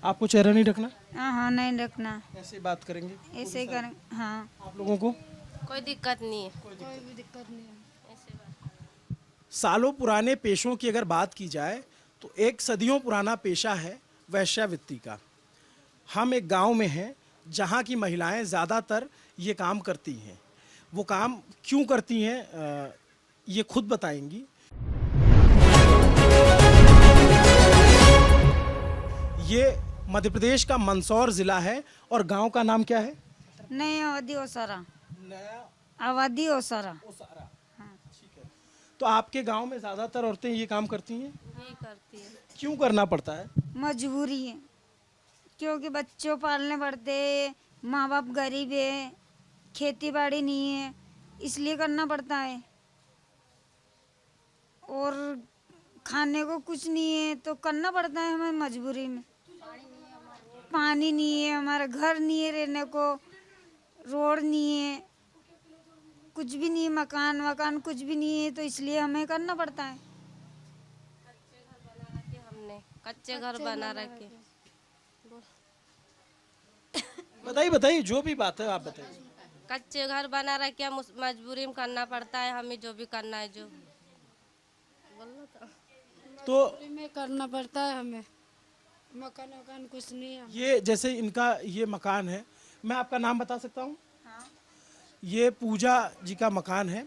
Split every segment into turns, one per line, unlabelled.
आपको चेहरा नहीं ढकना?
हाँ हाँ, नहीं रखना,
ऐसे ही बात करेंगे?
ऐसे ही करें। हाँ,
आप लोगों को
कोई दिक्कत नहीं है।
कोई भी दिक्कत नहीं है।
सालों पुराने पेशों की अगर बात की जाए तो एक सदियों पुराना पेशा है वैश्यावृत्ति का। हम एक गांव में हैं जहां की महिलाएं ज़्यादातर ये काम करती हैं। वो काम क्यों करती हैं ये खुद बताएंगी। ये मध्य प्रदेश का मंदसौर ज़िला है और गांव का नाम क्या है?
नहीं, अवधि ओसारा।
नया
अवधि ओसारा।
ओसारा। ठीक है। तो आपके गांव में ज़्यादातर औरतें ये काम करती हैं?
नहीं करती है।
क्यों करना पड़ता है?
मजबूरी है, क्योंकि बच्चों पालने पड़ते, माँ बाप गरीब है, खेती बाड़ी नहीं है, इसलिए करना पड़ता है। और खाने को कुछ नहीं है तो करना पड़ता है हमें मजबूरी में। पानी नहीं है, हमारा घर नहीं है रहने को, रोड नहीं है, कुछ भी नहीं, मकान वकान कुछ भी नहीं है, तो इसलिए हमें करना पड़ता है।
हमने कच्चे घर बना रखे।
बताइए बताइए, जो भी बात है आप बताइए।
कच्चे घर बना रखे, हम मजबूरी में करना पड़ता है, हमें जो भी करना है जो
तो
में करना पड़ता है हमें। मकान वकान कुछ नहीं है।
ये जैसे इनका ये मकान है, मैं आपका नाम बता सकता हूँ? ये पूजा जी का मकान है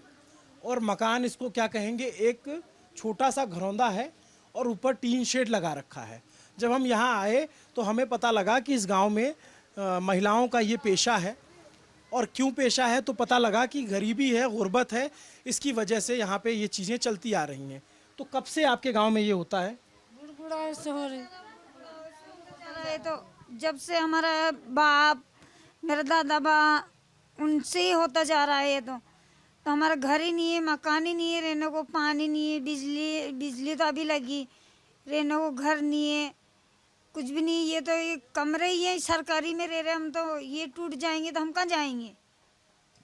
और मकान इसको क्या कहेंगे, एक छोटा सा घरौंदा है और ऊपर टीन शेड लगा रखा है। जब हम यहाँ आए तो हमें पता लगा कि इस गांव में महिलाओं का ये पेशा है। और क्यों पेशा है तो पता लगा कि गरीबी है, गुर्बत है, इसकी वजह से यहाँ पे ये चीज़ें चलती आ रही हैं। तो कब से आपके गांव में ये होता है?
बुढ़ा से हो रही।
ये तो जब से हमारा बाप, मेरा दादा बा, उनसे ही होता जा रहा है। ये तो हमारा घर ही नहीं है, मकान ही नहीं है रहने को, पानी नहीं है, बिजली तो अभी लगी, रहने को घर नहीं है, कुछ भी नहीं। ये तो ये कमरे ही है, सरकारी में रह रहे हम, तो ये टूट जाएंगे तो हम कहाँ जाएंगे?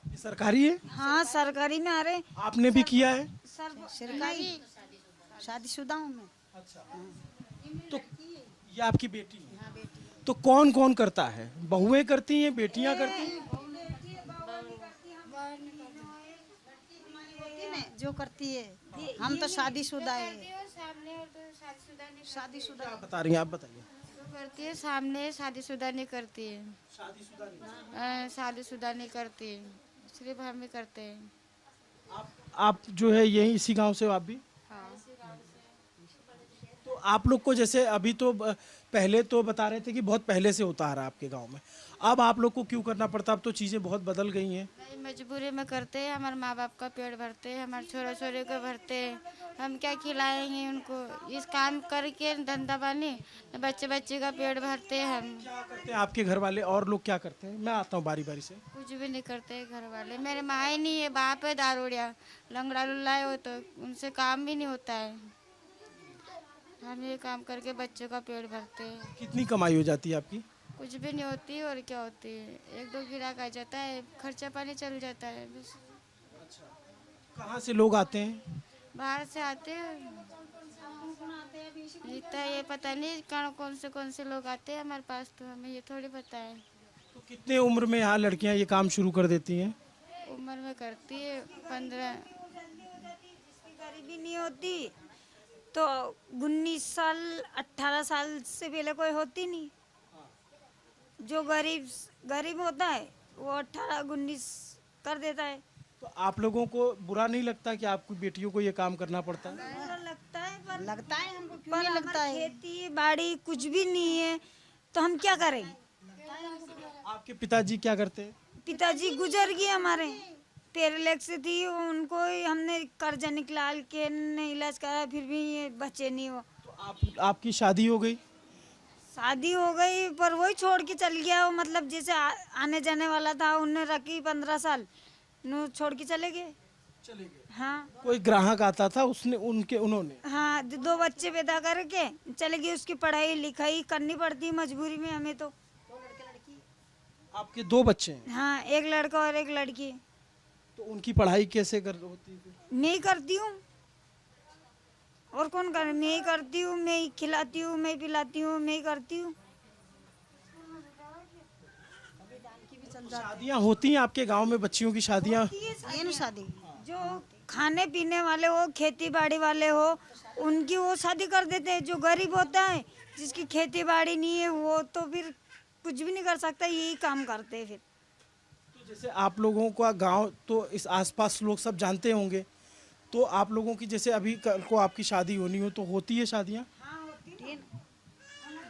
ये सरकारी है?
हाँ, सरकारी में आ रहे।
आपने भी किया है?
सरकारी शादीशुदा हूँ मैं।
अच्छा। तो ये आपकी बेटी है? तो कौन कौन करता है? बहुएं करती हैं, बेटियां करती हैं?
जो करती है, हम तो शादीशुदा है। शादीशुदा
क्या बता रही हैं आप? बताइए।
जो करती है सामने, शादीशुदा नहीं करती है। शादीशुदा नहीं करती, सिर्फ हम ही करते हैं।
आप जो है यही इसी गांव से हो आप भी?
हाँ।
तो आप लोग को जैसे अभी तो पहले तो बता रहे थे कि बहुत पहले से होता आ रहा है आपके गांव में, अब आप लोग को क्यों करना पड़ता? अब तो चीज़ें बहुत बदल गई हैं।
नहीं, मजबूरी में करते हैं, हमारे माँ बाप का पेट भरते हैं, हमारे छोरे छोरे को भरते हैं, हम क्या खिलाएंगे उनको? इस काम करके धंधा पानी बच्चे बच्चे का पेट भरते हैं हम।
क्या करते हैं आपके घर वाले और लोग? क्या करते हैं? मैं आता हूँ बारी बारी से।
कुछ भी नहीं करते घर वाले। मेरे माँ ही नहीं है, बाप है दारूड़िया, लंगड़ा लुल्ला है, वो तो उनसे काम भी नहीं होता है। हम ये काम करके बच्चों का पेट भरते हैं।
कितनी कमाई हो जाती है आपकी?
कुछ भी नहीं होती, और क्या होती है, एक दो गिराक आ जाता है, खर्चा पानी चल जाता है बस।
कहाँ से लोग आते हैं?
बाहर से आते हैं, इतना ये पता नहीं कौन से लोग आते हैं हमारे पास, तो हमें ये थोड़ी पता है।
तो कितने उम्र में यहाँ लड़कियाँ ये काम शुरू कर देती हैं?
उम्र में करती है 15।
गरीबी नहीं होती तो 19 साल 18 साल से पहले कोई होती नहीं। जो गरीब होता है वो 18-19 कर देता है।
तो आप लोगों को बुरा नहीं लगता कि आपकी बेटियों को ये काम करना पड़ता है?
बुरा लगता है, पर
लगता है हमको, क्यों नहीं लगता है?
खेती बाड़ी कुछ भी नहीं है तो हम क्या करें?
आपके पिताजी क्या करते हैं?
पिताजी गुजर गए हमारे, पैरालिसिस थी उनको, हमने कर्जा निकाल के ने इलाज करा, फिर भी ये बचे नहीं वो।
तो आपकी शादी हो गई?
शादी हो गई पर वही छोड़ के चल गया वो, मतलब जैसे आने जाने वाला था, उन्हें रखी 15 साल, नु छोड़ के चले गए। हाँ
कोई ग्राहक आता था, उसने उन्होंने
हाँ 2 बच्चे पैदा करके चले गए। उसकी पढ़ाई लिखाई करनी पड़ती है मजबूरी में हमें तो।
आपके 2 बच्चे हैं?
हाँ, एक लड़का और एक लड़की।
तो उनकी पढ़ाई कैसे कर होती है?
मैं ही करती हूँ, और कौन कर? मैं ही करती हूँ, मैं ही खिलाती हूँ, मैं ही पिलाती हूँ, मैं ही करती हूँ।
शादियाँ होती हैं आपके गांव में, बच्चियों की शादियाँ?
ये ना शादी
जो खाने पीने वाले हो, खेती बाड़ी वाले हो, उनकी वो शादी कर देते हैं। जो गरीब होता है, जिसकी खेती बाड़ी नहीं है, वो तो फिर कुछ भी नहीं कर सकता, यही काम करते हैं फिर।
तो जैसे आप लोगों का गांव तो इस आसपास लोग सब जानते होंगे, तो आप लोगों की जैसे अभी कल को आपकी शादी होनी हो तो होती है शादियाँ?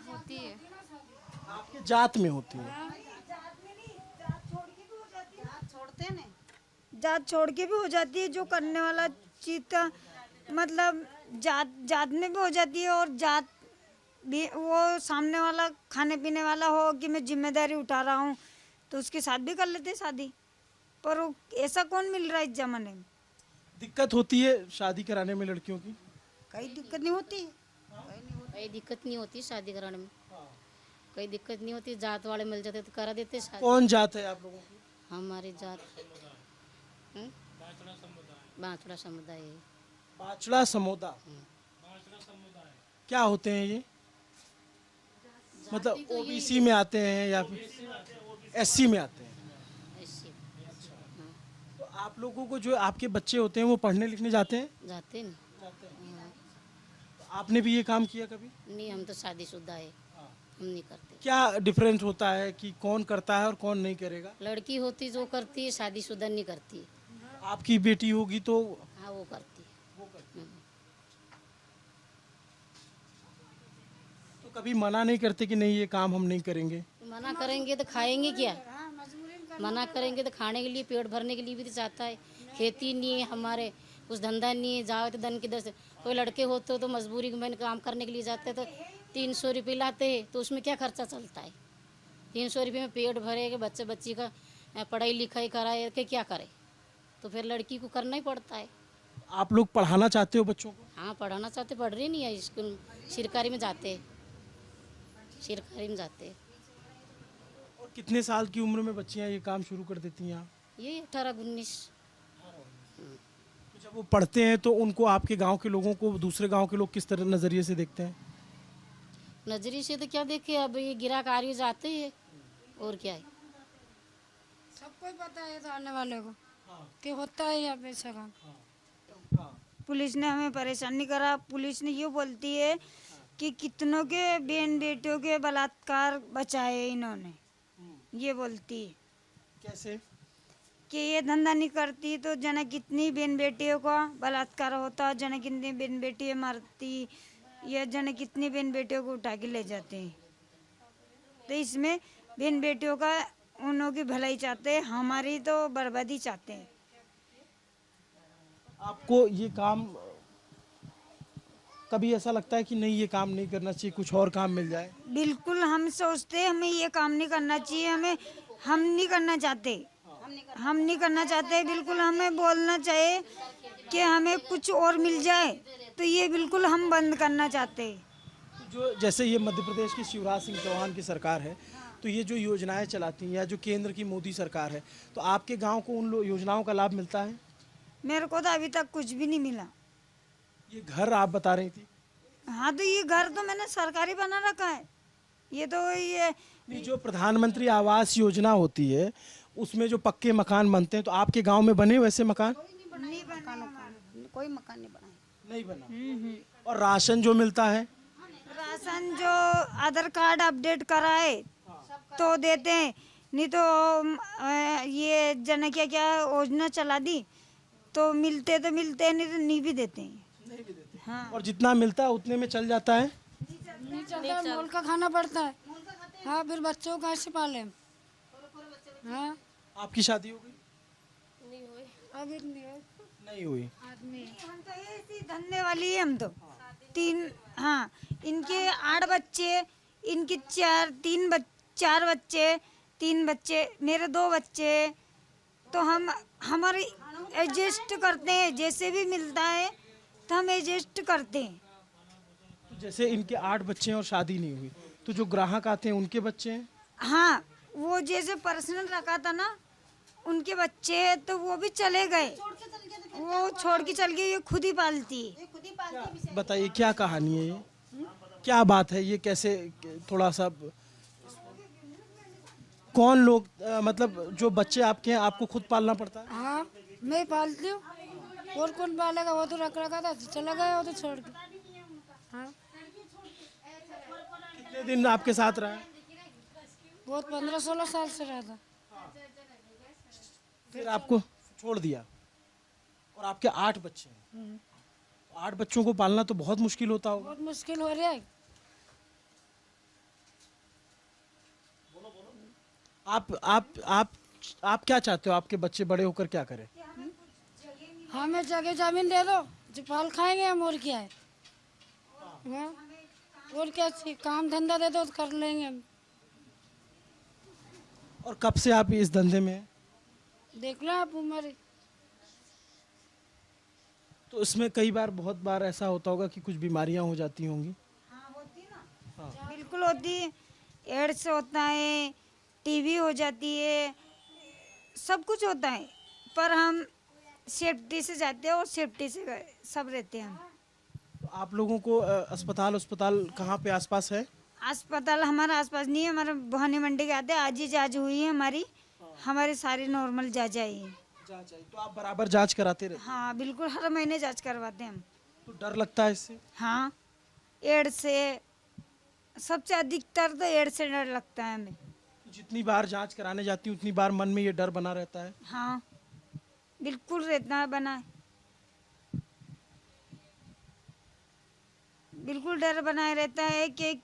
होती है।
आपके जात में होती है?
छोड़ते हैं ना।
जात छोड़ के भी हो जाती है, जो करने वाला चीज का मतलब जात में भी हो जाती है, और जात भी वो सामने वाला खाने पीने वाला हो कि मैं जिम्मेदारी उठा रहा हूँ, तो उसके साथ भी कर लेते हैं शादी। पर वो ऐसा कौन मिल रहा है इस जमाने में।
दिक्कत होती है शादी कराने में लड़कियों की?
कहीं दिक्कत नहीं होती है।
कोई दिक्कत नहीं होती शादी कराने में, कोई दिक्कत नहीं होती। जात वाले मिल जाते तो करा देते शादी।
कौन जात है आप लोगों की?
हमारी जात बांसुड़ा समुदाय है।
बाचड़ा समुदाय क्या होते हैं ये? मतलब ओबीसी में आते हैं या फिर एससी में आते हैं?
ऐसे
तो आप लोगों को जो आपके बच्चे होते हैं वो पढ़ने लिखने जाते हैं?
जाते नहीं।
तो आपने भी ये काम किया कभी?
नहीं, हम तो शादीशुदा है, हम नहीं करते।
क्या डिफरेंस होता है कि कौन करता है और कौन नहीं करेगा?
लड़की होती जो करती है, शादीशुदा नहीं करती।
आपकी बेटी होगी तो
हाँ, वो करती है।
तो कभी मना नहीं करते कि नहीं ये काम हम नहीं करेंगे?
मना करेंगे तो खाएंगे क्या? मना करेंगे तो खाने के लिए, पेट भरने के लिए भी तो चाहता है। खेती नहीं है हमारे, कुछ धंधा नहीं है, जाओ तो धन किधर से। कोई लड़के होते तो मजबूरी में काम करने के लिए जाते तो 300 रुपये लाते हैं, तो उसमें क्या खर्चा चलता है? 300 रुपये में पेट भरे, बच्चे बच्ची का पढ़ाई लिखाई कराए के क्या करे? तो फिर लड़की को करना ही पड़ता है।
आप लोग पढ़ाना चाहते हो बच्चों को?
हाँ, पढ़ाना चाहते, पढ़ रही नहीं है स्कूल, सरकारी में जाते, सरकारी में जाते।
और कितने साल की उम्र में बच्चियां ये काम शुरू कर देती हैं?
ये 18-19।
तो जब वो पढ़ते हैं तो उनको आपके गांव के लोगों को दूसरे गांव के लोग किस तरह नज़रिए से देखते हैं?
नजरी से तो क्या देखे, अब ये गिराक आ रही जाते हैं, और क्या है।
सबको ही पता है आने वाले को कि होता है यहाँ पे ऐसा काम।
पुलिस ने हमें परेशान नहीं करा। पुलिस ने ये बोलती है कि कितनों के बहन बेटियों के बलात्कार बचाए इन्होंने, ये बोलती है।
कैसे?
कि ये धंधा नहीं करती तो जाने कितनी बहन बेटियों का बलात्कार होता, जाने कितनी बहन बेटियाँ मरती, या जाने कितनी बहन बेटियों को उठा के ले जाते हैं। तो इसमें बहन बेटियों का उन्हों की भलाई चाहते हैं, हमारी तो बर्बादी चाहते हैं।
आपको ये काम कभी ऐसा लगता है कि नहीं ये काम नहीं करना चाहिए, कुछ और काम मिल जाए?
बिल्कुल हम सोचते हैं हमें ये काम नहीं करना चाहिए, हम नहीं करना चाहते, हम नहीं करना चाहते। बिल्कुल हमें बोलना चाहिए कि हमें कुछ और मिल जाए, तो ये बिल्कुल हम बंद करना चाहते हैं।
जो जैसे ये मध्य प्रदेश की शिवराज सिंह चौहान की सरकार है, तो ये जो योजनाएं चलाती हैं या जो केंद्र की मोदी सरकार है, तो आपके गांव को उन योजनाओं का लाभ मिलता है?
मेरे को तो अभी तक कुछ भी नहीं मिला।
ये घर आप बता रही थी?
हाँ, तो ये घर तो मैंने सरकारी बना रखा है। ये तो ये
नहीं, जो प्रधानमंत्री आवास योजना होती है उसमें जो पक्के मकान बनते हैं, तो आपके गांव में बने वैसे मकान?
कोई मकान नहीं बना है।
नहीं बना। और राशन जो मिलता है?
राशन जो आधार कार्ड अपडेट कराए तो देते हैं, नहीं तो ये जन क्या क्या योजना चला दी तो मिलते नहीं तो नहीं भी देते हैं। हाँ,
और जितना मिलता है उतने में चल जाता है?
नहीं चलता है, मोल का खाना पड़ता है। हाँ, फिर बच्चों को कैसे पाले? हाँ,
आपकी शादी हो गई?
अभी नहीं है।
नहीं हुई।
हम तो ऐसी धंधे वाली है हम तो। हाँ, इनके 8 बच्चे, इनके 4 बच्चे, 3 बच्चे, मेरे 2 बच्चे, तो हम हमारे एडजस्ट करते हैं, जैसे भी मिलता है तो हम एडजस्ट करते हैं।
तो जैसे इनके 8 बच्चे हैं और शादी नहीं हुई, तो जो ग्राहक आते हैं उनके बच्चे हैं?
हाँ, वो जैसे पर्सनल रखा था ना, उनके बच्चे हैं तो वो भी चले गए, वो छोड़ के चल गए, ये खुद ही पालती है।
बताइए क्या कहानी है ये, क्या बात है ये, कैसे? थोड़ा सा कौन लोग मतलब जो बच्चे आपके हैं आपको खुद पालना पड़ता है?
हाँ मैं ही पालती हूँ, और कौन पालेगा? वो तो रख रखा था, चला गया वो तो छोड़ के। हाँ
कितने दिन आपके साथ रहा है?
वो 15-16 साल से रहा था।
फिर आपको छोड़ दिया और आपके 8 बच्चे हैं। 8 बच्चों को पालना तो बहुत मुश्किल होता होगा।
बहुत मुश्किल हो रहा है।
आप क्या चाहते हो आपके बच्चे बड़े होकर क्या करें?
हमें जगह जमीन दे दो, जो पाल खाएंगे हम, और क्या है। हाँ, और क्या चाहिए? काम धंधा दे दो तो कर लेंगे हम।
और कब से आप इस धंधे में हैं?
देख लो आप उम्र।
तो इसमें कई बार बहुत बार ऐसा होता होगा कि कुछ बीमारियां हो जाती होंगी।
बिल्कुल होती है, एड्स होता है, टीबी हो जाती है, सब कुछ होता है, पर हम सेफ्टी से जाते हैं और सेफ्टी से सब रहते हैं हम।
तो आप लोगों को अस्पताल कहाँ पे आसपास है?
अस्पताल हमारा आसपास नहीं है, हमारे भवानी मंडी के आते आज ही जांच हुई है हमारी सारी नॉर्मल जांच आई है।
तो आप बराबर जांच कराते रहते
हाँ बिल्कुल, हर महीने जांच करवाते हैं हम।
तो डर लगता है इससे?
हाँ, एड्स से सबसे अधिकतर तो एड्स से डर लगता है हमें।
तो जितनी बार जांच कराने जाती हूँ उतनी बार मन में ये डर बना रहता है?
हाँ बिल्कुल रहता है बना है। बिल्कुल डर बनाए रहता है कि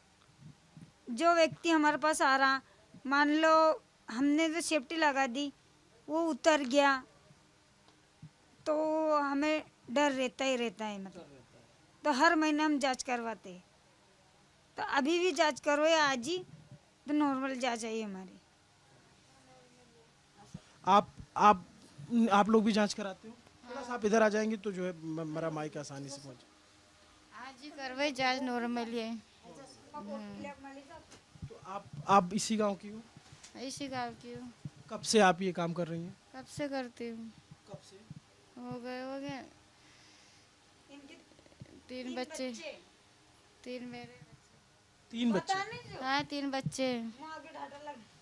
जो व्यक्ति हमारे पास आ रहा, मान लो हमने तो सेफ्टी लगा दी, वो उतर गया तो हमें डर रहता ही रहता है। मतलब तो हर महीने हम जांच करवाते हैं। तो अभी भी जांच करो या आज ही, तो नॉर्मल जांच आई हमारी।
आप लोग भी जांच कराते हो? थोड़ा सा आप इधर आ जाएंगे तो जो है मेरा माइक आसानी से पहुंचे।
आज ही करवाई जांच नॉर्मल है।
तो आप इसी गांव की हो?
इसी गाँव की हूँ।
कब से आप ये काम कर रही हैं?
कब से करती हूँ?
कब से?
हो गए 3 बच्चे, 3 मेरे।
3 बच्चे?
हाँ 3 बच्चे।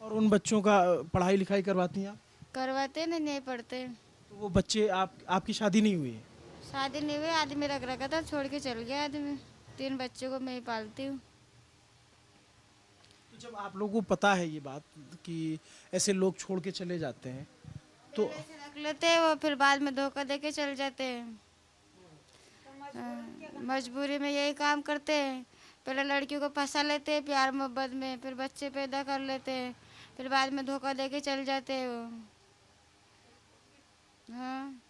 और उन बच्चों का पढ़ाई लिखाई करवाती हैं आप?
करवाते नहीं पढ़ते।
तो वो बच्चे आपकी शादी नहीं हुई है?
शादी नहीं हुई, आदमी रख रखा था, छोड़ के चल गया आदमी। 3 बच्चों को मैं ही पालती हूँ।
तो जब आप लोगों को पता है ये बात कि ऐसे लोग छोड़ के चले जाते हैं तो
ऐसे रख लेते हैं वो, फिर बाद में धोखा दे के चल जाते हैं। मजबूरी में यही काम करते हैं। पहले लड़कियों को फंसा लेते हैं प्यार मोहब्बत में, फिर बच्चे पैदा कर लेते हैं, फिर बाद में धोखा दे के चल जाते हैं वो। हाँ,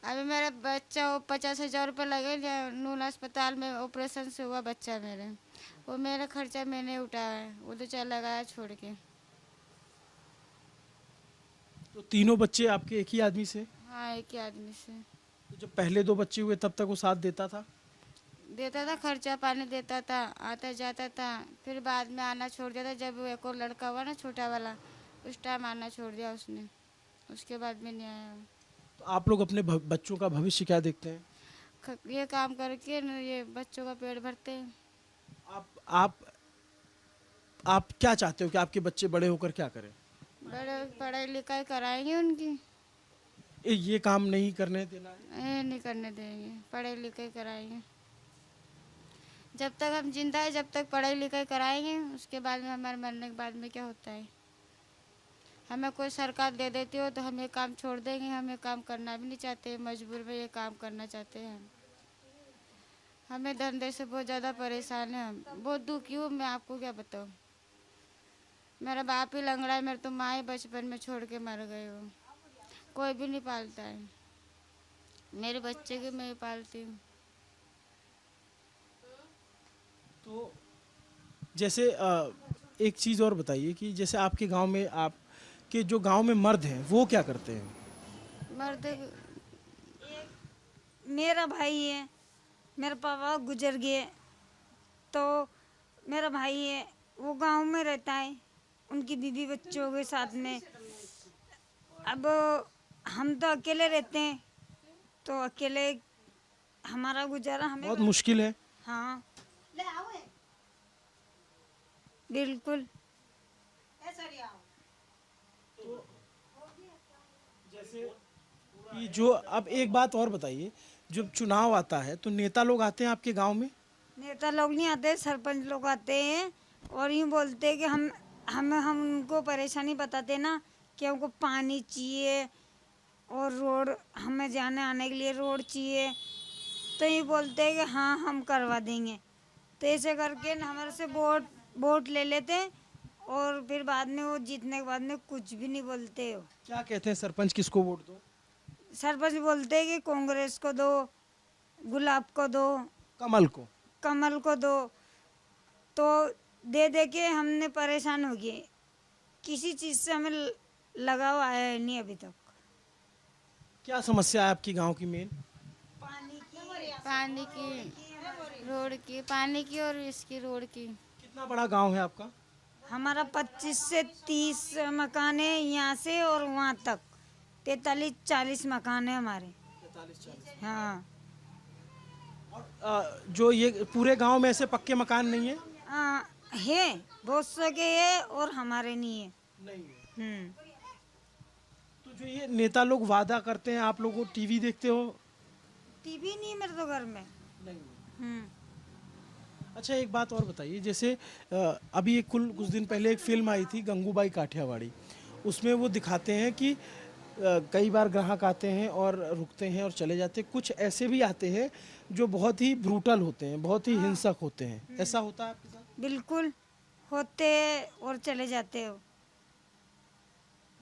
अभी मेरा बच्चा वो 50,000 रुपये लगे नून अस्पताल में, ऑपरेशन से हुआ बच्चा मेरे, वो मेरा खर्चा मैंने उठाया है, वो तो चला गया छोड़ के।
तो तीनों बच्चे आपके एक ही आदमी से?
हाँ एक ही आदमी से।
तो जब पहले 2 बच्चे हुए तब तक वो साथ देता था?
देता था, खर्चा पानी देता था, आता जाता था। फिर बाद में आना छोड़ दिया था, जब वो एक और लड़का हुआ ना छोटा वाला, उस टाइम आना छोड़ दिया उसने, उसके बाद में नहीं आया।
तो आप लोग अपने बच्चों का भविष्य क्या देखते हैं?
ये काम करके न ये बच्चों का पेट भरते हैं।
आप क्या चाहते हो कि आपके बच्चे बड़े होकर क्या करें?
बड़े पढ़ाई लिखाई कराएंगे उनकी।
ये काम नहीं करने देना है?
ये नहीं करने देंगे, पढ़ाई लिखाई कराएंगे। जब तक हम जिंदा है, जब तक पढ़ाई लिखाई कराएंगे, उसके बाद में हमारे मरने के बाद में क्या होता है। हमें कोई सरकार दे देती हो तो हम ये काम छोड़ देंगे, हम ये काम करना भी नहीं चाहते, मजबूर में ये काम करना चाहते हैं हम। हमें धंधे से बहुत ज़्यादा परेशान है, हम बहुत दुखी हूँ, मैं आपको क्या बताऊँ। मेरा बाप ही लंगड़ा है, मेरे तो माँ ही बचपन में छोड़ के मर गए हो, कोई भी नहीं पालता है। मेरे बच्चे के मैं ही पालती हूँ।
तो जैसे एक चीज़ और बताइए कि जैसे आपके गांव में आपके जो गांव में मर्द हैं वो क्या करते हैं?
मर्द
मेरा भाई है, मेरा पापा गुजर गए, तो मेरा भाई है वो गांव में रहता है उनकी बीवी बच्चों के साथ में। अब हम तो अकेले रहते हैं, तो अकेले हमारा गुजारा हमें
बहुत मुश्किल है।
हाँ बिल्कुल।
जैसे ये जो अब एक बात और बताइए, जब चुनाव आता है तो नेता लोग आते हैं आपके गांव में?
नेता लोग नहीं आते, सरपंच लोग आते हैं और यूँ बोलते हैं कि हम उनको परेशानी बताते ना कि हमको पानी चाहिए और रोड, हमें जाने आने के लिए रोड चाहिए, तो ये बोलते हैं कि हाँ हम करवा देंगे। तो ऐसे करके न हमारे से वोट ले लेते हैं और फिर बाद में वो जीतने के बाद में कुछ भी नहीं बोलते हो।
क्या कहते हैं सरपंच किसको वोट दो?
सरपंच बोलते हैं कि कांग्रेस को दो, गुलाब को दो,
कमल को।
कमल को दो। तो दे दे के हमने परेशान हो गए, किसी चीज़ से हमें लगाव आया है नहीं अभी तक।
क्या समस्या है आपकी गांव की मेन?
पानी की, रोड की, पानी की और इसकी रोड की।
कितना बड़ा गांव है आपका?
हमारा 25 से 30 मकान है यहाँ से और वहाँ तक, 43-40 मकान है हमारे।
43-40।
हाँ।
और जो ये पूरे गांव में ऐसे पक्के मकान नहीं है?
है, बहुत से के है और हमारे नहीं है।
नहीं है।
हम्म।
तो जो ये नेता लोग वादा करते हैं, आप लोगों टीवी देखते हो?
टीवी नहीं मेरे तो घर में।
नहीं।
हम्म।
अच्छा एक बात और बताइए, जैसे अभी एक कुछ दिन पहले एक फिल्म आई थी गंगूबाई काठियावाड़ी, उसमें वो दिखाते हैं कि कई बार ग्राहक आते हैं और रुकते हैं और चले जाते हैं, कुछ ऐसे भी आते हैं जो बहुत ही ब्रूटल होते हैं, बहुत ही हिंसक होते हैं। ऐसा होता है आपके साथ?
बिल्कुल होते और चले जाते हो।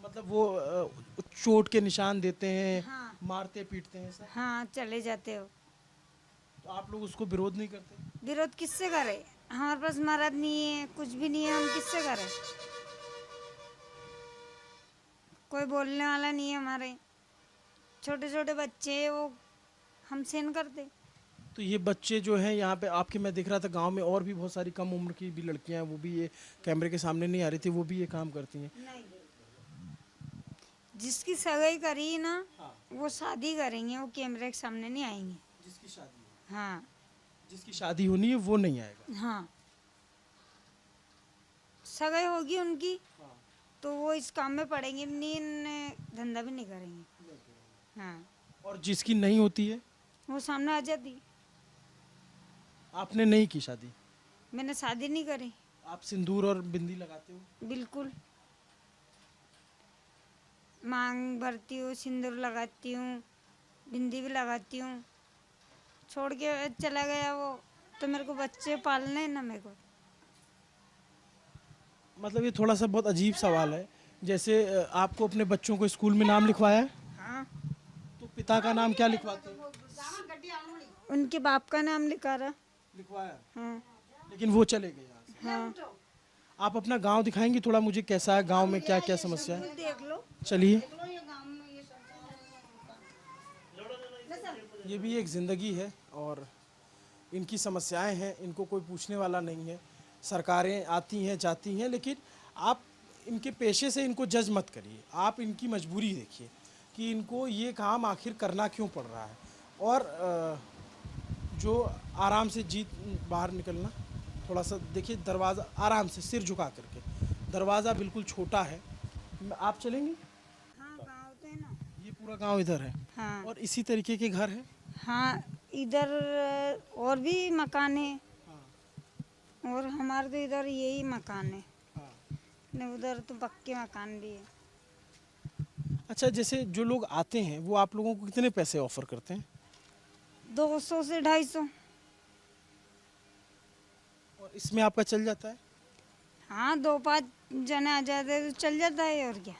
मतलब वो चोट के निशान देते हैं,
हाँ।
मारते पीटते हैं ऐसा?
हाँ चले जाते हो।
तो आप लोग उसको विरोध नहीं करते?
विरोध किससे करे, हमारे पास मर्द नहीं है, कुछ भी नहीं है, हम किससे करें? कोई बोलने वाला नहीं है हमारे, छोटे छोटे बच्चे हैं, वो हम सहन करते।
तो ये बच्चे जो हैं यहाँ पे आपके, मैं देख रहा था गांव में और भी बहुत सारी कम उम्र की भी लड़कियां हैं, वो भी ये कैमरे के सामने नहीं आ रही थी, वो भी ये काम करती हैं।
जिसकी सगाई करी ना वो शादी करेंगे, वो कैमरे के सामने नहीं आएंगे।
जिसकी शादी,
हाँ।
जिसकी शादी होनी है वो नहीं आएगा।
हाँ सगाई होगी उनकी तो वो इस काम में पड़ेंगे नहीं, धंधा भी नहीं करेंगे। हाँ।
और जिसकी नहीं होती है?
वो सामने आ जाती।
आपने नहीं की शादी?
मैंने शादी नहीं करी।
आप सिंदूर और बिंदी लगाते हो?
बिल्कुल, मांग भरती हूँ, सिंदूर लगाती हूँ, बिंदी भी लगाती हूँ। छोड़ के चला गया वो, तो मेरे को बच्चे पालने हैं ना मेरे को।
मतलब ये थोड़ा सा बहुत अजीब सवाल है, जैसे आपको अपने बच्चों को स्कूल में नाम लिखवाया है?
हाँ।
तो पिता का नाम क्या लिखवाते हैं?
उनके बाप का नाम
लिखवाया।
हाँ।
लेकिन वो चले गए यहाँ से।
हाँ।
आप अपना गांव दिखाएंगे थोड़ा मुझे, कैसा है गांव में, क्या क्या समस्या है?
देख लो।
चलिए। ये भी एक ज़िंदगी है और इनकी समस्याएं हैं, इनको कोई पूछने वाला नहीं है। सरकारें आती हैं जाती हैं, लेकिन आप इनके पेशे से इनको जज मत करिए, आप इनकी मजबूरी देखिए कि इनको ये काम आखिर करना क्यों पड़ रहा है। और जो आराम से जीत बाहर निकलना, थोड़ा सा देखिए दरवाज़ा आराम से सिर झुका करके, दरवाज़ा बिल्कुल छोटा है। आप चलेंगे?
हाँ गाँव तो है ना।
ये पूरा गांव इधर है।
हाँ।
और इसी तरीके के घर हैं?
हाँ इधर और भी मकान है और हमारे तो इधर यही मकान है। नहीं उधर तो पक्के मकान भी है।
अच्छा, जैसे जो लोग आते हैं वो आप लोगों को कितने पैसे ऑफर करते हैं?
200 से 250।
और इसमें आपका चल जाता है?
हाँ 2-5 जने आ जाते तो चल जाता है और क्या।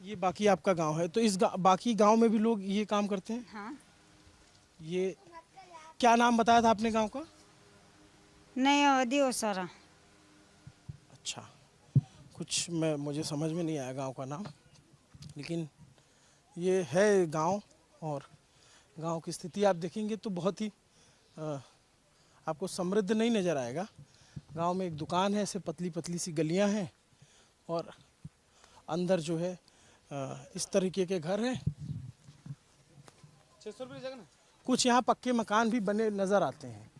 ये बाकी आपका गांव है, तो इस बाकी गांव में भी लोग ये काम करते हैं?
हाँ।
ये क्या नाम बताया था आपने गांव का?
नहीं अवधि ओसारा।
अच्छा, कुछ मुझे समझ में नहीं आया गांव का नाम, लेकिन ये है गांव। और गांव की स्थिति आप देखेंगे तो बहुत ही आपको समृद्ध नहीं नज़र आएगा। गांव में एक दुकान है, ऐसे पतली पतली सी गलियां हैं और अंदर जो है इस तरीके के घर हैं। 600 रुपये जगह ना। कुछ यहाँ पक्के मकान भी बने नज़र आते हैं।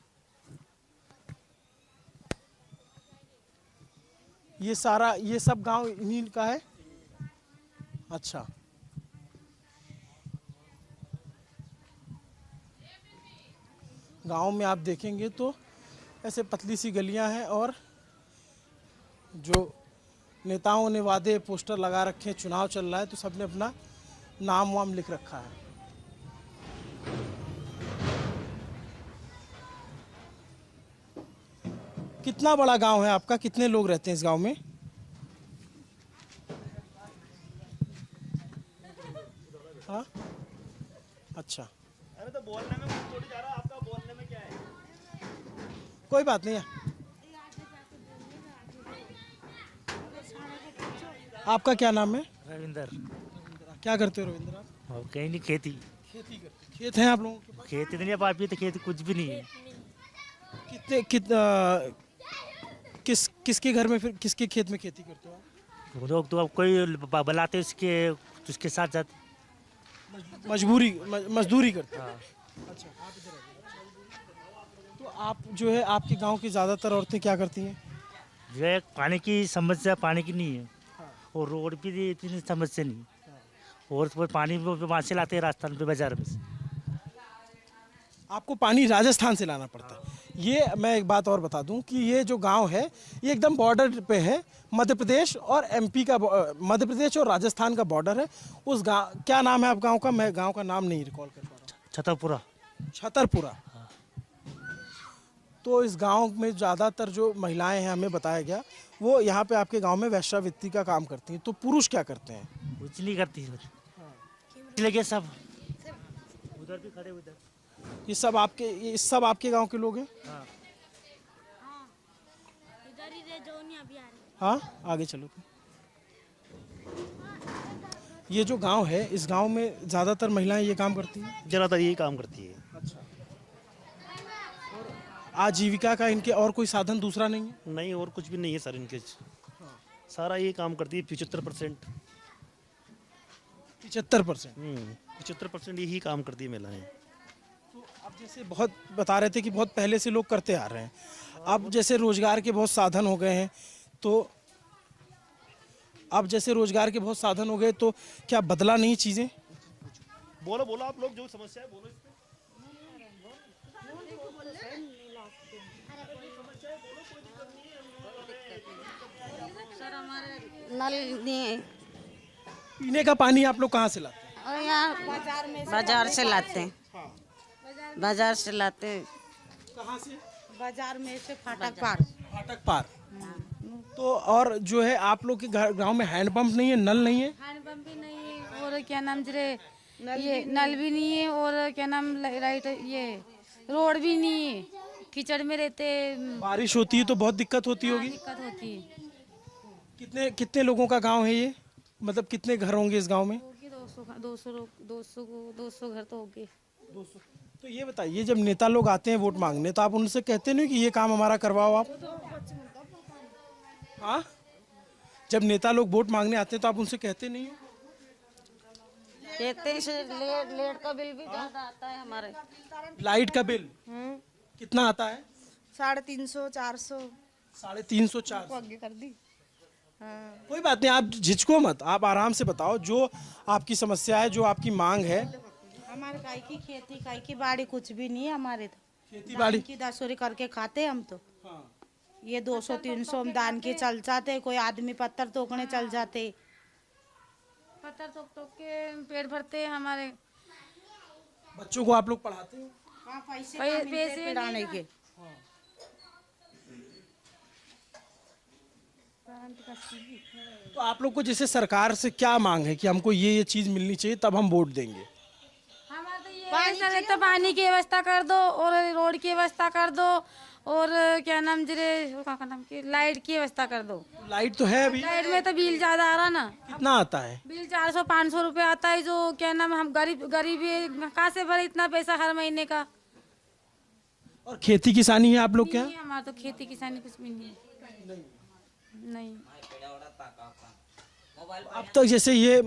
ये सब गांव इन्हीं का है? अच्छा। गांव में आप देखेंगे तो ऐसे पतली सी गलियां हैं और जो नेताओं ने वादे पोस्टर लगा रखे हैं, चुनाव चल रहा है तो सबने अपना नाम वाम लिख रखा है। कितना बड़ा गांव है आपका, कितने लोग रहते हैं इस गांव में? हाँ, अच्छा। अरे तो बोलने में थोड़ी जा रहा, आपका बोलने में क्या है? कोई बात नहीं है। आपका क्या नाम है?
रविंदर।
क्या करते हो रविंद्र आप?
और कहीं नहीं, खेती
खेती करते हैं। खेत हैं आप लोगों के पास?
खेती नहीं है पापी, तो खेती कुछ भी नहीं है।
किसके घर में, फिर किसके खेत में खेती करते हो आप?
वो लोग तो अब कोई बुलाते उसके साथ जाते।
मजदूरी करते हैं।
हाँ।
अच्छा, आप इधर आइए। तो आप जो है, आपके गांव की ज़्यादातर औरतें क्या करती हैं?
जो है पानी की समस्या, पानी की नहीं है, और रोड भी इतनी समस्या नहीं, और वो पानी वहाँ से लाते हैं राजस्थान पे बाजार में से।
आपको पानी राजस्थान से लाना पड़ता है। ये मैं एक बात और बता दूं कि ये जो गांव है ये एकदम बॉर्डर पे है, मध्य प्रदेश और एमपी का, मध्य प्रदेश और राजस्थान का बॉर्डर है। उस गांव, क्या नाम है आप गांव का? मैं गांव का नाम नहीं रिकॉल कर पा रहा।
छतरपुरा।
छतरपुरा। तो इस गांव में ज़्यादातर जो महिलाएं हैं, हमें बताया गया, वो यहाँ पे आपके गांव में वेश्यावृत्ति का काम करती हैं। तो पुरुष क्या करते हैं?
कुछ नहीं करती है, लगे सब उधर भी खड़े उधर।
ये सब आपके गांव के लोग हैं? हाँ, आगे चलो। ये जो गांव है, इस गांव में ज़्यादातर महिलाएं ये काम करती हैं?
ज़्यादातर यही काम करती है।
अच्छा। और आजीविका का इनके और कोई साधन दूसरा नहीं है?
नहीं, और कुछ भी नहीं है सर इनके। सारा ये काम करती है। 75%
75%
यही काम करती है महिलाएं।
तो अब जैसे बहुत बता रहे थे कि बहुत पहले से लोग करते आ रहे हैं, अब जैसे रोजगार के बहुत साधन हो गए हैं, तो अब जैसे रोजगार के बहुत साधन हो गए तो क्या बदला नहीं चीज़ें?
बोलो आप लोग, जो समस्या है बोलो।
नल नहीं,
पीने का पानी आप लोग कहाँ से लाते हैं?
और यहाँ बाजार से लाते हैं। बाजार से लाते हैं।
कहाँ से?
बाजार में से फाटक पार।
फाटक पार। तो और जो है, आप लोग के गांव में हैंडपंप नहीं है, नल नहीं है?
हैंडपंप भी नहीं है, और क्या नाम जरे ये नल भी नहीं है, और क्या नाम लाइट, ये रोड भी नहीं है, कीचड़ में रहते।
बारिश होती है तो बहुत दिक्कत होती होगी।
दिक्कत होती है।
कितने लोगों का गांव है ये? मतलब कितने घर होंगे इस गांव में?
200 घर तो होंगे।
200। तो ये बताइए, जब नेता लोग आते हैं वोट मांगने, तो आप उनसे कहते नहीं कि ये काम हमारा करवाओ आप? हाँ, जब नेता लोग वोट मांगने आते हैं तो आप उनसे कहते नहीं हो?
कहते हैं से लेट का बिल भी ज्यादा आता है हमारे।
लाइट का बिल कितना आता है?
350 400।
350 400।
आगे कर दी।
कोई बात नहीं, आप झिझको मत, आप आराम से बताओ जो आपकी समस्या है, जो आपकी मांग है।
हमारे काई की खेती, काई की बाड़ी कुछ भी नहीं है हमारे। तो
खेती बाड़ी
की 10 करके खाते हम तो। ये 200-300 हम दान के चल जाते। कोई आदमी पत्थर तोड़ने चल जाते,
पत्थर तोड़ के पेट भरते हैं हमारे।
बच्चों को आप लोग पढ़ाते हो?
पैसे पढ़ाने के।
तो आप लोग को जैसे सरकार से क्या मांग है कि हमको ये चीज मिलनी चाहिए तब हम वोट देंगे?
तो पानी की व्यवस्था कर दो, और रोड की व्यवस्था कर दो, और क्या नाम जरे नाम की लाइट की व्यवस्था कर दो।
लाइट तो है अभी।
लाइट में तो बिल ज्यादा आ रहा ना।
कितना आता है?
बिल 400-500 रुपए आता है। जो क्या नाम, हम गरीबी कहाँ से भरे इतना पैसा हर महीने का।
और खेती किसानी है आप लोग क्या?
हमारा तो खेती किसानी कुछ भी नहीं है। नहीं।
अब तक जैसे ये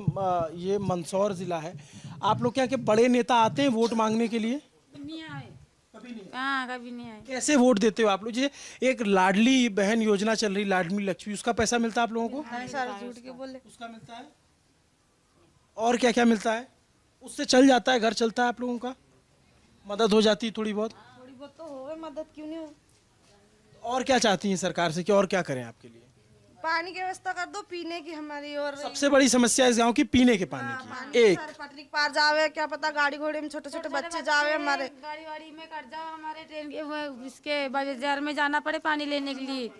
मंदसौर जिला है, आप लोग क्या के बड़े नेता आते हैं वोट मांगने के लिए?
नहीं आए, कभी नहीं। हाँ, कभी नहीं आए।
कैसे वोट देते हो आप लोग? जैसे एक लाडली बहन योजना चल रही, लाडली लक्ष्मी, उसका पैसा मिलता है आप लोगों को?
झूठ के बोले।
उसका मिलता है। और क्या क्या मिलता है? उससे चल जाता है, घर चलता है आप लोगों का? मदद हो जाती है थोड़ी बहुत?
बहुत तो होवे मदद, क्यों नहीं हो?
और क्या चाहती हैं सरकार से कि और क्या करें आपके लिए?
पानी की व्यवस्था कर दो पीने की हमारी, और
सबसे बड़ी समस्या इस गांव की पीने के पानी की। एक
सर पटरी के पार जावे, क्या पता गाड़ी घोड़े में छोटे छोटे बच्चे जावे हमारे।
गाड़ी वाड़ी में कट जाओ हमारे, ट्रेन के इसके बाजार में जाना पड़े पानी लेने के लिए,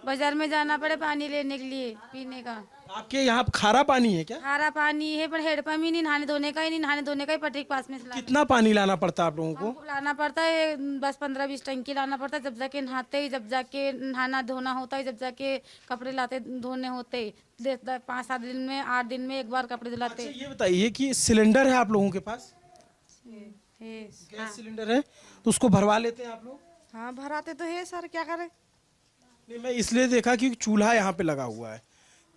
बाजार में जाना पड़े पानी लेने के लिए पीने का।
आपके यहाँ खारा पानी है क्या?
खारा पानी है पर हेडपम्प ही नहीं, नहाने धोने का ही नहीं, नहाने धोने का ही पटरी के पास में से
कितना पानी लाना पड़ता है आप लोगों को?
लाना पड़ता है, 10-15-20 टंकी लाना पड़ता है, जब जाके नहाते ही, जब जाके नहाना धोना होता है, जब जाके कपड़े लाते धोने होते, 5-7 दिन में 8 दिन में एक बार कपड़े धुलाते।
ये बताइए कि सिलेंडर है आप लोगों के पास? गैस सिलेंडर है तो उसको भरवा लेते हैं आप लोग?
हाँ भराते तो है सर, क्या करें?
नहीं, मैं इसलिए देखा कि चूल्हा यहाँ पे लगा हुआ है,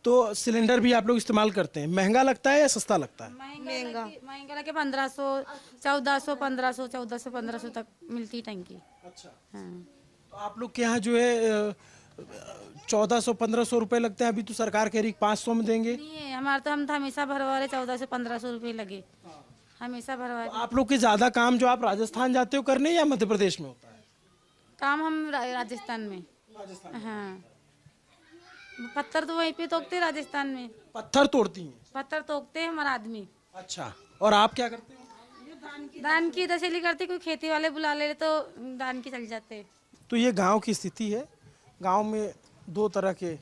तो सिलेंडर भी आप लोग इस्तेमाल करते हैं। महंगा लगता है या सस्ता लगता है?
महंगा लगे 1500, 1400, 1500, 1400, 1500 तक मिलती टंकी।
अच्छा,
हाँ।
तो आप लोग के यहाँ जो है 1400-1500 रुपए लगते हैं, अभी तो सरकार कह रही 500 में देंगे।
नहीं है हमारे, तो हम तो हमेशा भरवा रहे, 1400-1500 रुपये लगे, हमेशा भरवा
तो आप लोग के ज्यादा काम जो आप राजस्थान जाते हो करने या मध्य प्रदेश में होता है?
काम हम राजस्थान में। हाँ, पत्थर तो वहीं पे तोड़ते राजस्थान में,
पत्थर तोड़ती हैं?
पत्थर तोड़ते हैं हमारा आदमी।
अच्छा, और आप क्या करते हो?
दान की तसली करते, कोई खेती वाले बुला ले तो दान की चल जाते।
तो ये गांव की स्थिति है। गांव में दो तरह के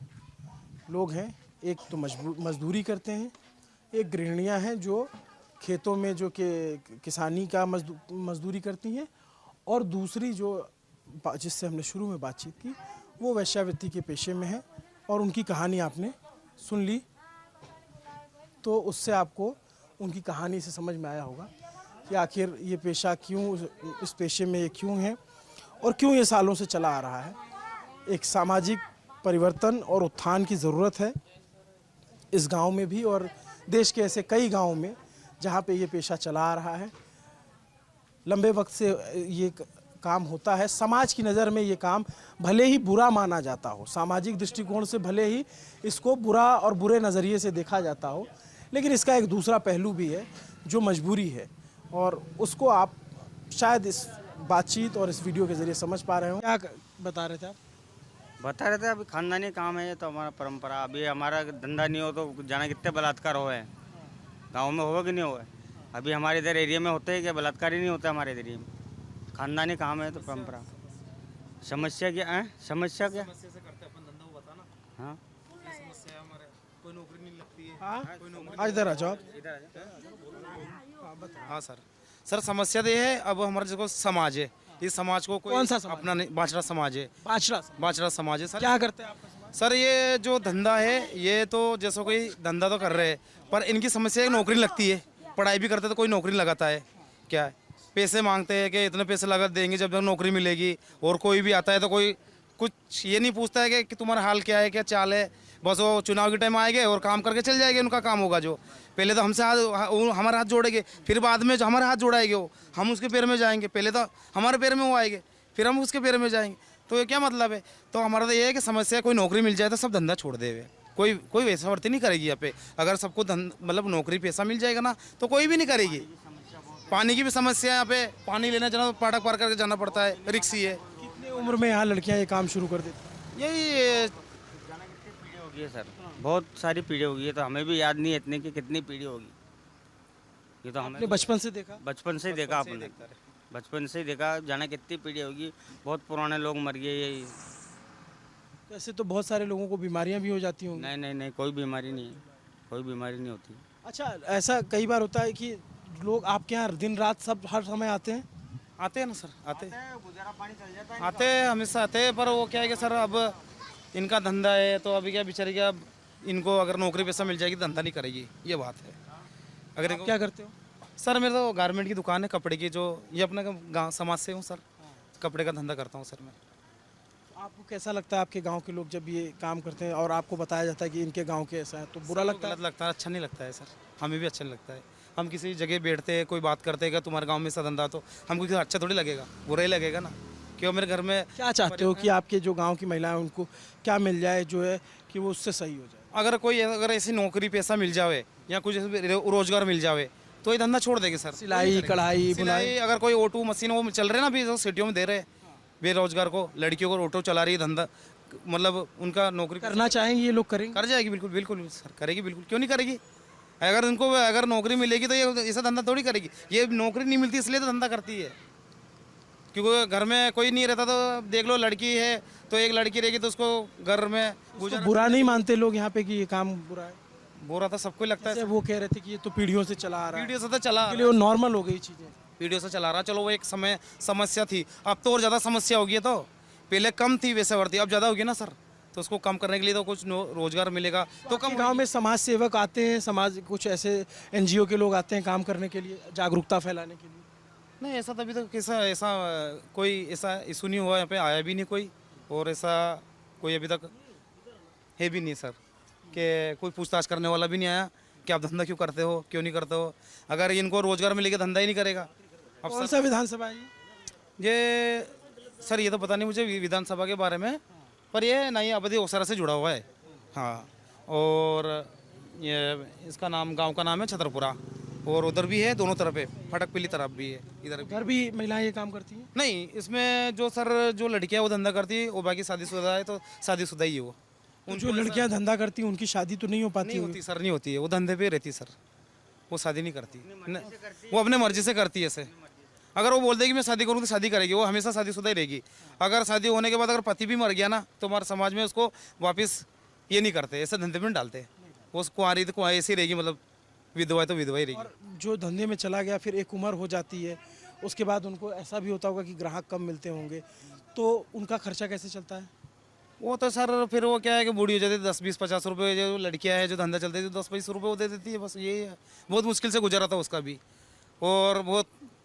लोग हैं, एक तो मजदूरी करते हैं, एक गृहिणियां हैं जो खेतों में जो कि किसानी का मजदूरी करती हैं, और दूसरी जो जिससे हमने शुरू में बातचीत की वो वेश्यावृत्ति के पेशे में है, और उनकी कहानी आपने सुन ली, तो उससे आपको उनकी कहानी से समझ में आया होगा कि आखिर ये पेशा क्यों, इस पेशे में ये क्यों है और क्यों ये सालों से चला आ रहा है। एक सामाजिक परिवर्तन और उत्थान की ज़रूरत है इस गांव में भी, और देश के ऐसे कई गांवों में जहां पे ये पेशा चला आ रहा है। लंबे वक्त से ये काम होता है। समाज की नज़र में ये काम भले ही बुरा माना जाता हो, सामाजिक दृष्टिकोण से भले ही इसको बुरा और बुरे नज़रिए से देखा जाता हो, लेकिन इसका एक दूसरा पहलू भी है जो मजबूरी है, और उसको आप शायद इस बातचीत और इस वीडियो के ज़रिए समझ पा रहे हो। क्या बता रहे थे आप?
बता रहे थे अभी खानदानी काम है ये, तो हमारा परंपरा। अभी हमारा धंधा नहीं हो तो जाना कितने बलात्कार हुए हैं गाँव में, होगा कि नहीं हुआ? अभी हमारे इधर एरिया में होते हैं क्या? बलात्कार ही नहीं होता हमारे एरिया में। खानदानी काम है तो परंपरा। समस्या क्या है? समस्या क्या? हाँ,
आज इधर आ जाओ।
हाँ सर समस्या तो ये है, अब हमारा जो समाज है, इस समाज को कोई
कौन सा समाज?
अपना नहीं, बाछड़ा समाज है। बाछड़ा समाज है सर।
क्या करते हैं आपका समाज?
सर ये जो धंधा है, ये तो जैसे कोई धंधा तो कर रहे हैं, पर इनकी समस्या है नौकरी लगती है। पढ़ाई भी करते तो कोई नौकरी लगाता है क्या है? पैसे मांगते हैं कि इतने पैसे लगा देंगे जब तक नौकरी मिलेगी, और कोई भी आता है तो कोई कुछ ये नहीं पूछता है कि तुम्हारा हाल क्या है, क्या चाल है। बस वो चुनाव के टाइम आएंगे और काम करके चल जाएंगे, उनका काम होगा। जो पहले तो हमसे हमारा हाथ जोड़ेंगे, फिर बाद में जो हमारा हाथ जोड़ाएंगे वो हम उसके पैर में जाएंगे। पहले तो हमारे पैर में वो आएंगे, फिर हम उसके पैर में जाएंगे। तो ये क्या मतलब है? तो हमारा तो ये है कि समस्या, कोई नौकरी मिल जाए तो सब धंधा छोड़ देवे। कोई वैसा वर्ती नहीं करेगी यहाँ पे। अगर सबको मतलब नौकरी पैसा मिल जाएगा ना तो कोई भी नहीं करेगी। पानी की भी समस्या है यहाँ पे, पानी लेना जाना तो पाटक पार करके जाना पड़ता है, रिक्सी है।
कितनी उम्र में यहाँ लड़कियाँ ये काम शुरू कर देती?
यही पीढ़ी होगी सर, बहुत सारी पीढ़ी होगी। ये तो हमें भी याद नहीं है इतने की कितनी पीढ़ी होगी। ये तो हमें
बचपन से देखा?
बचपन से ही देखा आपने, बचपन से ही देखा। जाना कितनी पीढ़ी होगी, बहुत पुराने लोग मर गए। यही
ऐसे तो बहुत सारे लोगों को बीमारियां भी हो जाती होंगी।
नहीं, कोई बीमारी नहीं है, कोई बीमारी नहीं होती।
अच्छा, ऐसा कई बार होता है कि लोग आपके यहाँ दिन रात सब हर समय आते हैं?
आते हैं ना सर, आते हैं हमेशा आते हैं, पर वो क्या है कि सर अब इनका धंधा है तो अभी क्या बेचारी क्या, इनको अगर नौकरी पैसा मिल जाएगी धंधा नहीं करेगी, ये बात है। अगर
क्या करते हो?
सर मेरे तो गारमेंट की दुकान है, कपड़े की, जो ये अपने गाँव समाज से हूँ सर, कपड़े का धंधा करता हूँ सर मैं।
आपको कैसा लगता है आपके गांव के लोग जब ये काम करते हैं और आपको बताया जाता है कि इनके गांव के ऐसा है, तो बुरा लगता है?
गलत लगता है, अच्छा नहीं लगता है सर, हमें भी अच्छा नहीं लगता है। हम किसी जगह बैठते हैं, कोई बात करते हैं कि तुम्हारे गांव में ऐसा धंधा, तो हमको अच्छा थोड़ी लगेगा, बुरा ही लगेगा ना। क्यों मेरे घर में
क्या चाहते हो कि आपके जो गांव की महिलाएं उनको क्या मिल जाए जो है कि वो उससे सही हो जाए?
अगर ऐसी नौकरी पैसा मिल जावे या कुछ रोजगार मिल जावे तो ये धंधा छोड़ देंगे सर।
सिलाई, कढ़ाई,
सिलाई, अगर कोई ऑटो मशीन वो चल रहे हैं ना अभी जो सिटियों में दे रहे हैं बेरोजगार को, लड़कियों को ऑटो चला रही है धंधा, मतलब उनका नौकरी
करना चाहेंगे ये लोग, करेंगे?
कर जाएगी, बिल्कुल बिल्कुल सर करेगी, बिल्कुल क्यों नहीं करेगी। अगर उनको अगर नौकरी मिलेगी तो ये ऐसा धंधा थोड़ी करेगी। ये नौकरी नहीं मिलती इसलिए तो धंधा करती है, क्योंकि घर में कोई नहीं रहता। तो देख लो लड़की है तो एक लड़की रहेगी तो उसको घर में गुजारा।
बुरा नहीं मानते लोग यहाँ पे कि ये काम बुरा है?
बुरा तो सबको लगता है।
वो कह रहे थे कि ये तो पीढ़ियों से चला आ रहा है,
पीढ़ियों से तो चला
इसके लिए वो नॉर्मल हो गई चीज़ें,
पीढ़ियों से चला रहा। चलो वो एक समय समस्या थी, अब तो और ज़्यादा समस्या होगी। तो पहले कम थी वैसे वर्ती, अब ज़्यादा होगी ना सर। तो उसको कम करने के लिए तो कुछ रोजगार मिलेगा तो कम।
गांव में समाज सेवक आते हैं, समाज कुछ ऐसे एनजीओ के लोग आते हैं काम करने के लिए, जागरूकता फैलाने के लिए?
नहीं ऐसा तभी तो ऐसा कोई ऐसा इशू नहीं हुआ, यहाँ पे आया भी नहीं कोई, और ऐसा कोई अभी तक है भी नहीं सर कि कोई पूछताछ करने वाला भी नहीं आया कि आप धंधा क्यों करते हो, क्यों नहीं करते हो। अगर इनको रोजगार मिलेगा धंधा ही नहीं करेगा। अब
कौन सा विधानसभा है
ये सर? ये तो पता नहीं मुझे विधानसभा के बारे में, पर ये नई अवधि ओसरा से जुड़ा हुआ है। हाँ, और ये इसका नाम, गांव का नाम है छतरपुरा, और उधर भी है दोनों तरफ है, फटकपल्ली तरफ भी है, इधर
भी महिलाएं ये काम करती हैं?
नहीं, इसमें जो सर जो लड़कियां वो धंधा करती है वो बाकी शादीशुदा है तो शादीशुदा ही है वो।
जो लड़कियां धंधा करती हैं उनकी शादी तो नहीं हो पाती?
नहीं होती सर, नहीं होती है, वो धंधे पे रहती सर, वो शादी नहीं करती, वो अपने मर्जी से करती है ऐसे। अगर वो बोल देगी मैं शादी करूँ तो शादी करेगी, वो हमेशा शादीशुदा ही रहेगी। अगर शादी होने के बाद अगर पति भी मर गया ना तो हमारे समाज में उसको वापस ये नहीं करते, ऐसे धंधे में डालते। वो कुंवारी तो कुंवारी ऐसी रहेगी, मतलब विधवा है तो विधवा ही रहेगी।
जो धंधे में चला गया फिर एक उम्र हो जाती है, उसके बाद उनको ऐसा भी होता होगा कि ग्राहक कम मिलते होंगे, तो उनका खर्चा कैसे चलता है?
वो तो सर फिर वो क्या है कि बूढ़ी हो जाती है, 10, 20, 50 रुपये। जो लड़कियां हैं जो धंधा चलते हैं 10-20 रुपये वो दे देती है, बस यही है। बहुत मुश्किल से गुजरा था उसका भी, और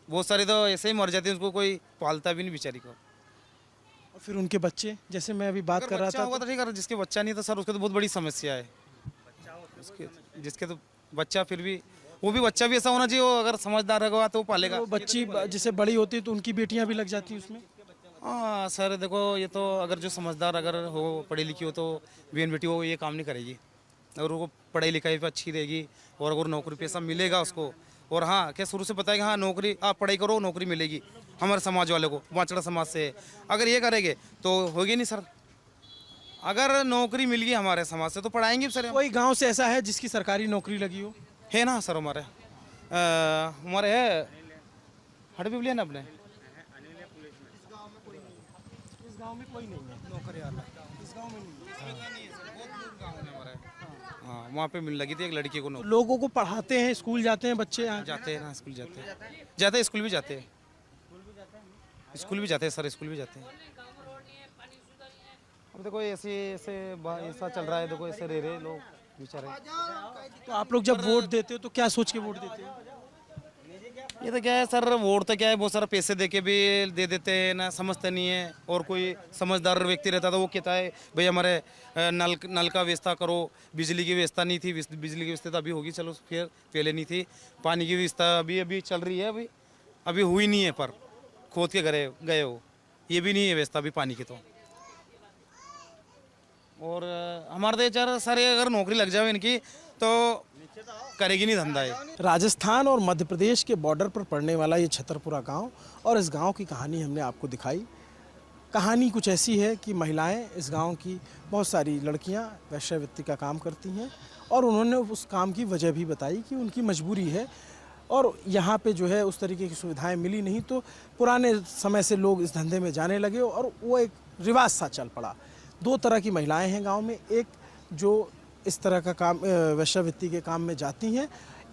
बहुत सारी तो ऐसे ही मर जाती है, उसको कोई पालता भी नहीं बेचारी को।
और फिर उनके बच्चे, जैसे मैं अभी बात कर रहा था,
तो ठीक है, जिसके बच्चा नहीं था सर उसके तो बहुत बड़ी समस्या है। जिसके तो बच्चा, फिर भी वो भी बच्चा भी ऐसा होना चाहिए, वो अगर समझदार होगा तो पालेगा।
बच्ची जैसे बड़ी होती है तो उनकी बेटियां भी लग जाती हैं उसमें?
हाँ सर देखो, ये तो अगर जो समझदार अगर हो, पढ़ी लिखी हो, तो बहन बेटी वो ये काम नहीं करेगी। अगर वो पढ़ाई लिखाई पे अच्छी रहेगी और अगर नौकरी पैसा मिलेगा उसको, और हाँ क्या शुरू से पता है कि हाँ नौकरी, आप पढ़ाई करो नौकरी मिलेगी, हमारे समाज वाले को, वाचड़ा समाज से अगर ये करेंगे तो होगी नहीं सर। अगर नौकरी मिल गई हमारे समाज से तो पढ़ाएंगे सर।
कोई गांव से ऐसा है जिसकी सरकारी नौकरी लगी हो?
है ना सर, हमारे है हट भी ना अपने
इस गांव में कोई नहीं है नौकरी वाला, इस गांव में नहीं है।
हाँ, वहाँ पे मिल लगी थी एक लड़की को।
लोगों को पढ़ाते हैं, स्कूल जाते हैं बच्चे? यहाँ
जाते हैं ना, स्कूल जाते हैं, स्कूल भी जाते हैं, स्कूल भी जाते हैं सर, स्कूल भी जाते हैं। अब देखो ऐसा चल रहा है, देखो ऐसे रह रहे लोग बेचारे।
तो आप लोग जब वोट देते हो तो क्या सोच के वोट देते हो?
ये तो क्या है सर, वोट तो क्या है, बहुत सारा पैसे दे के भी दे देते हैं ना, समझते नहीं है। और कोई समझदार व्यक्ति रहता था वो कहता है भाई हमारे नल का व्यवस्था करो। बिजली की व्यवस्था नहीं थी, बिजली की व्यवस्था तो अभी होगी, चलो फिर पहले नहीं थी। पानी की व्यवस्था अभी चल रही है, अभी हुई नहीं है, पर खोद के गए हो, ये भी नहीं है व्यवस्था अभी पानी की। तो और हमारे तो चार सारे अगर नौकरी लग जाए इनकी तो करेगी नहीं धंधा है।
राजस्थान और मध्य प्रदेश के बॉर्डर पर पड़ने वाला ये छतरपुरा गांव, और इस गांव की कहानी हमने आपको दिखाई। कहानी कुछ ऐसी है कि महिलाएं, इस गांव की बहुत सारी लड़कियां वेश्यावृत्ति का काम करती हैं, और उन्होंने उस काम की वजह भी बताई कि उनकी मजबूरी है, और यहाँ पे जो है उस तरीके की सुविधाएं मिली नहीं, तो पुराने समय से लोग इस धंधे में जाने लगे और वो एक रिवाज सा चल पड़ा। दो तरह की महिलाएं हैं गांव में, एक जो इस तरह का काम वेश्यावृत्ति के काम में जाती हैं,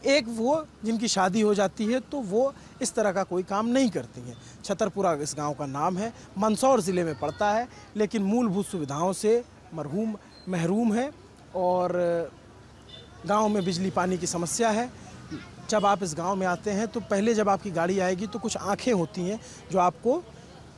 एक वो जिनकी शादी हो जाती है तो वो इस तरह का कोई काम नहीं करती हैं। छतरपुरा इस गांव का नाम है, मंदसौर ज़िले में पड़ता है, लेकिन मूलभूत सुविधाओं से महरूम है, और गांव में बिजली पानी की समस्या है। जब आप इस गांव में आते हैं तो पहले जब आपकी गाड़ी आएगी तो कुछ आंखें होती हैं जो आपको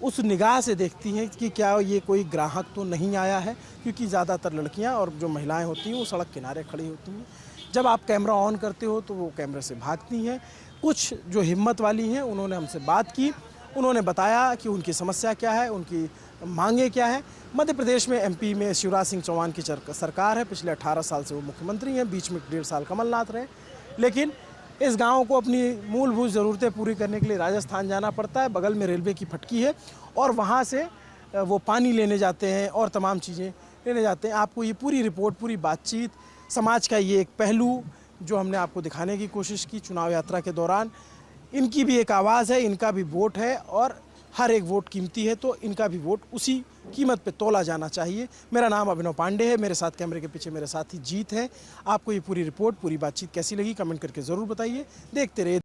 उस निगाह से देखती हैं कि क्या ये कोई ग्राहक तो नहीं आया है, क्योंकि ज़्यादातर लड़कियां और जो महिलाएं होती हैं वो सड़क किनारे खड़ी होती हैं। जब आप कैमरा ऑन करते हो तो वो कैमरे से भागती हैं। कुछ जो हिम्मत वाली हैं उन्होंने हमसे बात की, उन्होंने बताया कि उनकी समस्या क्या है, उनकी मांगे क्या है। मध्य प्रदेश में MP में शिवराज सिंह चौहान की सरकार है, पिछले 18 साल से वो मुख्यमंत्री हैं, बीच में 1.5 साल कमलनाथ रहे, लेकिन इस गांव को अपनी मूलभूत ज़रूरतें पूरी करने के लिए राजस्थान जाना पड़ता है। बगल में रेलवे की फटकी है और वहाँ से वो पानी लेने जाते हैं और तमाम चीज़ें लेने जाते हैं। आपको ये पूरी रिपोर्ट, पूरी बातचीत, समाज का ये एक पहलू जो हमने आपको दिखाने की कोशिश की चुनाव यात्रा के दौरान। इनकी भी एक आवाज़ है, इनका भी वोट है और हर एक वोट कीमती है, तो इनका भी वोट उसी कीमत पे तोला जाना चाहिए। मेरा नाम अभिनव पांडे है, मेरे साथ कैमरे के पीछे मेरे साथी जीत है। आपको ये पूरी रिपोर्ट, पूरी बातचीत कैसी लगी कमेंट करके ज़रूर बताइए। देखते रहिए